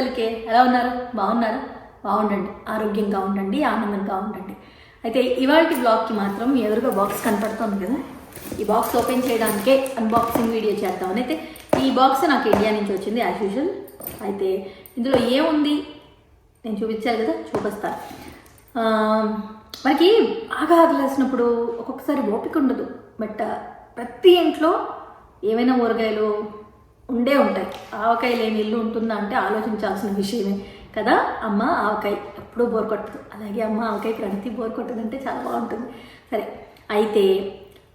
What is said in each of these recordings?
పలికే ఎలా ఉన్నారు? బాగున్నారా? బాగుండండి, ఆరోగ్యంగా ఉండండి, ఆనందంగా ఉండండి. అయితే ఇవాళ బ్లాగ్కి మాత్రం ఎదురుగా బాక్స్ కనపడుతుంది కదా, ఈ బాక్స్ ఓపెన్ చేయడానికే అన్బాక్సింగ్ వీడియో చేద్దామని. అయితే ఈ బాక్స్ నాకు ఇండియా నుంచి వచ్చింది యాజ్ యూజువల్. అయితే ఇందులో ఏముంది నేను చూపించాలి కదా, చూపిస్తాను. మనకి బాగా ఆకలేసినప్పుడు ఒక్కొక్కసారి ఓపిక ఉండదు, బట్ ప్రతి ఇంట్లో ఏమైనా ఊరగాయలు ఉండే ఉంటాయి. ఆవకాయ లేని ఇల్లు ఉంటుందా అంటే ఆలోచించాల్సిన విషయమే కదా. అమ్మ ఆవకాయ ఎప్పుడూ బోర్ కొట్టదు, అలాగే అమ్మ ఆవకాయ ప్రణతి బోర్ కొట్టదంటే చాలా బాగుంటుంది. సరే, అయితే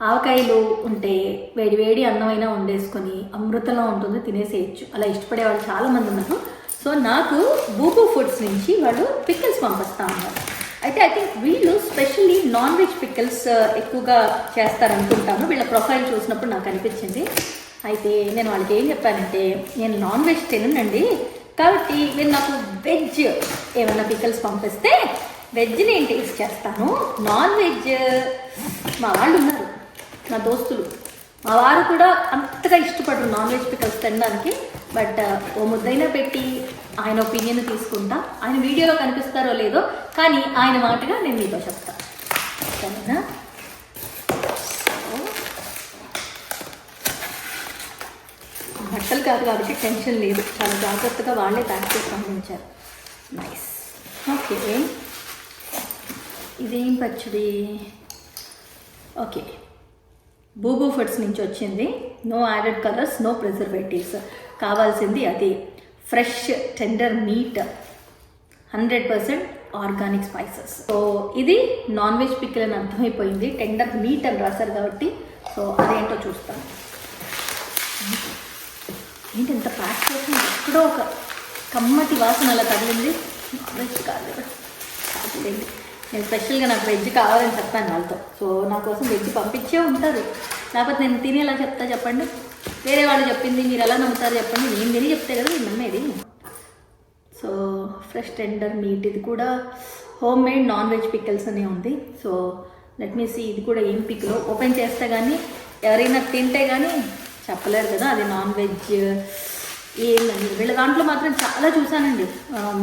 ఆవకాయలు ఉంటే వేడి వేడి అన్నమైనా వండేసుకొని అమృతంలో ఉంటుంది, తినేసేయచ్చు. అలా ఇష్టపడే వాళ్ళు చాలామంది ఉన్నారు. సో నాకు బూబూ ఫుడ్స్ నుంచి వాళ్ళు పికిల్స్ పంపిస్తూ ఉన్నారు. అయితే ఐ థింక్ వీళ్ళు స్పెషల్లీ నాన్ వెజ్ పికిల్స్ ఎక్కువగా చేస్తారనుకుంటాను. వీళ్ళ ప్రొఫైల్ చూసినప్పుడు నాకు అనిపించింది. అయితే నేను వాళ్ళకి ఏం చెప్పానంటే, నేను నాన్ వెజ్ తినండి కాబట్టి మీరు నాకు వెజ్ ఏమైనా పికిల్స్ పంపిస్తే వెజ్ నేను టేస్ట్ చేస్తాను. నాన్ వెజ్ మా వాళ్ళు ఉన్నారు, నా దోస్తులు, మా వారు కూడా అంతగా ఇష్టపడరు నాన్ వెజ్ పికిల్స్ తినడానికి. బట్ ఓ ముద్దైనా పెట్టి ఆయన ఒపీనియన్ తీసుకుంటా. ఆయన వీడియోలో కనిపిస్తారో లేదో కానీ ఆయన మాటగా నేను మీతో చెప్తాను, సరేనా? బట్టలు కాదు కాబట్టి టెన్షన్ లేదు, చాలా జాగ్రత్తగా వాళ్ళే ప్యాక్ చేసి పంపించారు. నైస్. ఓకే, ఇదేం పచ్చడి? ఓకే, బూబూ ఫుడ్స్ నుంచి వచ్చింది. No added colours, no preservatives. కావాల్సింది అది fresh tender meat, 100% organic spices. So ఇది నాన్ వెజ్ పికిల్ అని అర్థమైపోయింది, టెండర్ మీట్ అని రాశారు కాబట్టి. సో అదేంటో చూస్తాను. ఏంటి ఎంత ప్యాక్ చేసింది, ఎక్కడో ఒక కమ్మటి వాసన అలా తగిలింది. నాన్ వెజ్ కాదు కాదులేండి, నేను స్పెషల్గా నాకు వెజ్ కావాలని చెప్పాను వాళ్ళతో. సో నా కోసం వెజ్ పంపించే ఉంటారు, లేకపోతే నేను తినేలా చెప్తా చెప్పండి? వేరే వాళ్ళు చెప్పింది మీరు ఎలా నమ్ముతారు చెప్పండి? నేను తిని చెప్తే కదా నేను నమ్మేది. సో ఫ్రెష్ టెండర్ మీట్, ఇది కూడా home made non veg pickles అనే ఉంది. సో లెట్ మీ సీ, ఇది కూడా ఏం పికిలో ఓపెన్ చేస్తే కానీ ఎవరైనా తింటే కానీ చెప్పలేరు కదా అది నాన్ వెజ్ ఏందండి. వీళ్ళ దాంట్లో మాత్రం చాలా చూసానండి,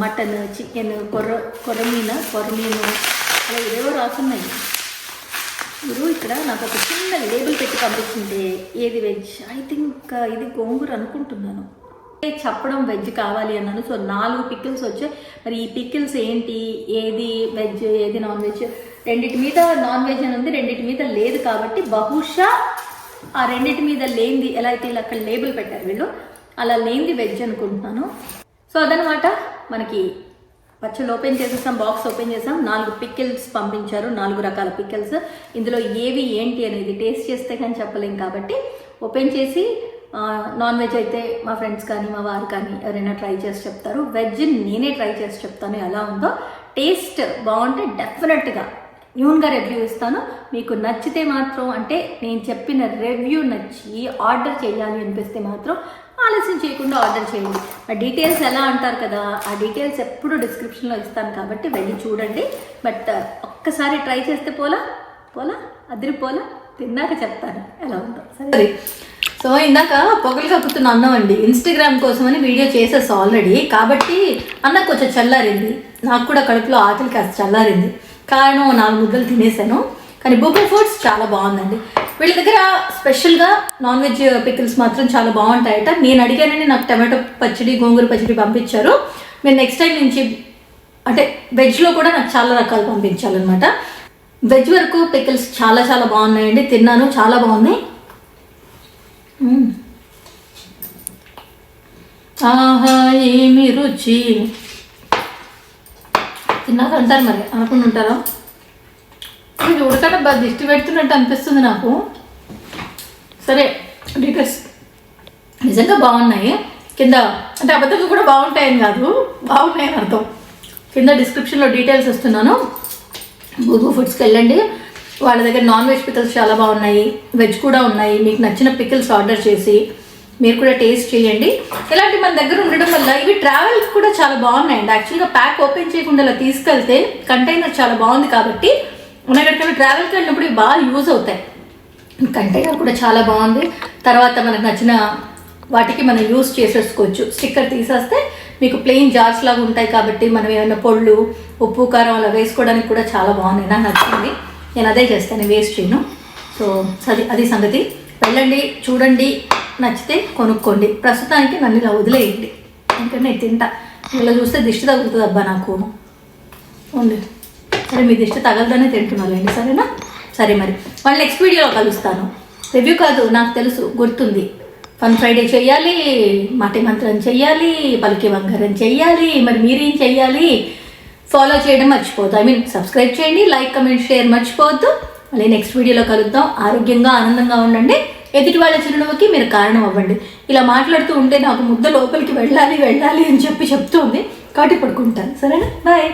మటన్, చికెన్, కొర్రమీను అలా ఏవో రాసున్నాయి. మీరు ఇక్కడ నాకు ఒక చిన్న లేబుల్ పెట్టి పంపించింటే ఏది వెజ్, ఐ థింక్ ఇది గోంగూర అనుకుంటున్నాను. చెప్పడం వెజ్ కావాలి అన్నాను. సో 4 పికిల్స్ వచ్చాయి. మరి ఈ పికిల్స్ ఏంటి, ఏది వెజ్ ఏది నాన్ వెజ్? రెండింటి మీద నాన్ వెజ్ అని ఉంది, రెండింటి మీద లేదు. కాబట్టి బహుశా ఆ రెండింటి మీద లేనిది ఎలా అయితే ఇలా అక్కడ లేబుల్ పెట్టారు వీళ్ళు, అలా లేనిది వెజ్ అనుకుంటున్నాను. సో అదనమాట, మనకి పచ్చళ్ళు ఓపెన్ చేసేసాం, బాక్స్ ఓపెన్ చేసాం. 4 పికిల్స్ పంపించారు, 4 రకాల పికిల్స్. ఇందులో ఏవి ఏంటి అనేది టేస్ట్ చేస్తే కానీ చెప్పలేం కాబట్టి ఓపెన్ చేసి, నాన్ వెజ్ అయితే మా ఫ్రెండ్స్ కానీ మా వారు కానీ ఎవరైనా ట్రై చేసి చెప్తారు, వెజ్ నేనే ట్రై చేసి చెప్తాను ఎలా ఉందో. టేస్ట్ బాగుంటే డెఫినెట్గా న్యూన్గా రివ్యూ ఇస్తాను. మీకు నచ్చితే మాత్రం, అంటే నేను చెప్పిన రివ్యూ నచ్చి ఆర్డర్ చేయాలి అనిపిస్తే మాత్రం ఆలస్యం చేయకుండా ఆర్డర్ చేయండి. ఆ డీటెయిల్స్ ఎలా అంటారు కదా, ఆ డీటెయిల్స్ ఎప్పుడు డిస్క్రిప్షన్లో ఇస్తాను కాబట్టి వెళ్ళి చూడండి. బట్ ఒక్కసారి ట్రై చేస్తే పోలా అదిరిపోలా, తిన్నాక చెప్తాను ఎలా ఉందో. సరే, సో ఇందాక పొగలు కప్పుతున్న అన్నం అండి, ఇన్స్టాగ్రామ్ కోసం అని వీడియో చేసేసా ఆల్రెడీ. కాబట్టి అన్నం కొంచెం చల్లారింది, నాకు కూడా కడుపులో ఆకలి కాస్త చల్లారింది. కారణం 4 ముద్దలు తినేసాను. కానీ బూబూ ఫుడ్స్ చాలా బాగుందండి. వీళ్ళ దగ్గర స్పెషల్గా నాన్ వెజ్ పికిల్స్ మాత్రం చాలా బాగుంటాయట. నేను అడిగానని నాకు టమాటో పచ్చడి, గోంగూర పచ్చడి పంపించారు. మీరు నెక్స్ట్ టైం నుంచి అంటే వెజ్లో కూడా నాకు చాలా రకాలు పంపించాలన్నమాట. వెజ్ వరకు పికిల్స్ చాలా చాలా బాగున్నాయండి, తిన్నాను, చాలా బాగున్నాయి. ఆహా ఏమి రుచి, తిన్నాక అంటారు మరి, అనుకుని ఉంటారా? ఇది ఉడకట బాగా దిష్టి పెడుతున్నట్టు అనిపిస్తుంది నాకు. సరే, డీటెయిల్స్ నిజంగా బాగున్నాయి. కింద అంటే అబద్ధంగా కూడా బాగుంటాయని కాదు, బాగున్నాయని అర్థం. కింద డిస్క్రిప్షన్లో డీటెయిల్స్ ఇస్తున్నాను, బూబూ ఫుడ్స్కి వెళ్ళండి. వాళ్ళ దగ్గర నాన్ వెజ్ పికిల్స్ చాలా బాగున్నాయి, వెజ్ కూడా ఉన్నాయి. మీకు నచ్చిన పికిల్స్ ఆర్డర్ చేసి మీరు కూడా టేస్ట్ చేయండి. ఇలాంటి మన దగ్గర ఉండడం వల్ల ఇవి ట్రావెల్కి కూడా చాలా బాగున్నాయండి. యాక్చువల్గా ప్యాక్ ఓపెన్ చేయకుండా ఇలా తీసుకెళ్తే కంటైనర్ చాలా బాగుంది కాబట్టి మన ఎక్కడికైనా ట్రావెల్కి వెళ్ళినప్పుడు ఇవి బాగా యూజ్ అవుతాయి. కంటైనర్ కూడా చాలా బాగుంది. తర్వాత మనకు నచ్చిన వాటికి మనం యూజ్ చేసేసుకోవచ్చు. స్టిక్కర్ తీసేస్తే మీకు ప్లెయిన్ జార్స్ లాగా ఉంటాయి కాబట్టి మనం ఏమైనా పొళ్ళు ఉప్పు కారం అలా వేసుకోవడానికి కూడా చాలా బాగుంది, నాకు నచ్చింది. నేను అదే చేస్తాను, వేస్ట్ చేయను. సో అది సంగతి. వెళ్ళండి, చూడండి, నచ్చితే కొనుక్కోండి. ప్రస్తుతానికి నన్ను ఇలా వదిలేయండి, ఎందుకంటే నేను తింటా. ఇలా చూస్తే దిష్టి తగులుతుంది అబ్బా నాకు. ఉంది సరే, మీ దిష్టి తగలదనే తింటున్నారండి, సరేనా? సరే మరి మళ్ళీ నెక్స్ట్ వీడియోలో కలుస్తాను. రివ్యూ కాదు, నాకు తెలుసు, గుర్తుంది. ఫన్ ఫ్రైడే చెయ్యాలి, మాటి మంత్రం చెయ్యాలి, పలికి వంగరం చెయ్యాలి. మరి మీరేం చెయ్యాలి? ఫాలో చేయడం మర్చిపోవద్దు. సబ్స్క్రైబ్ చేయండి, లైక్, కమెంట్, షేర్ మర్చిపోవద్దు. మళ్ళీ నెక్స్ట్ వీడియోలో కలుద్దాం. ఆరోగ్యంగా ఆనందంగా ఉండండి. ఎదుటి వాళ్ళ చిరునవ్వుకి మీరు కారణం అవ్వండి. ఇలా మాట్లాడుతూ ఉంటే నాకు ముద్ద లోపలికి వెళ్ళాలి అని చెప్తుంది, కాబట్టి పడుకుంటాను. సరేనా? బాయ్.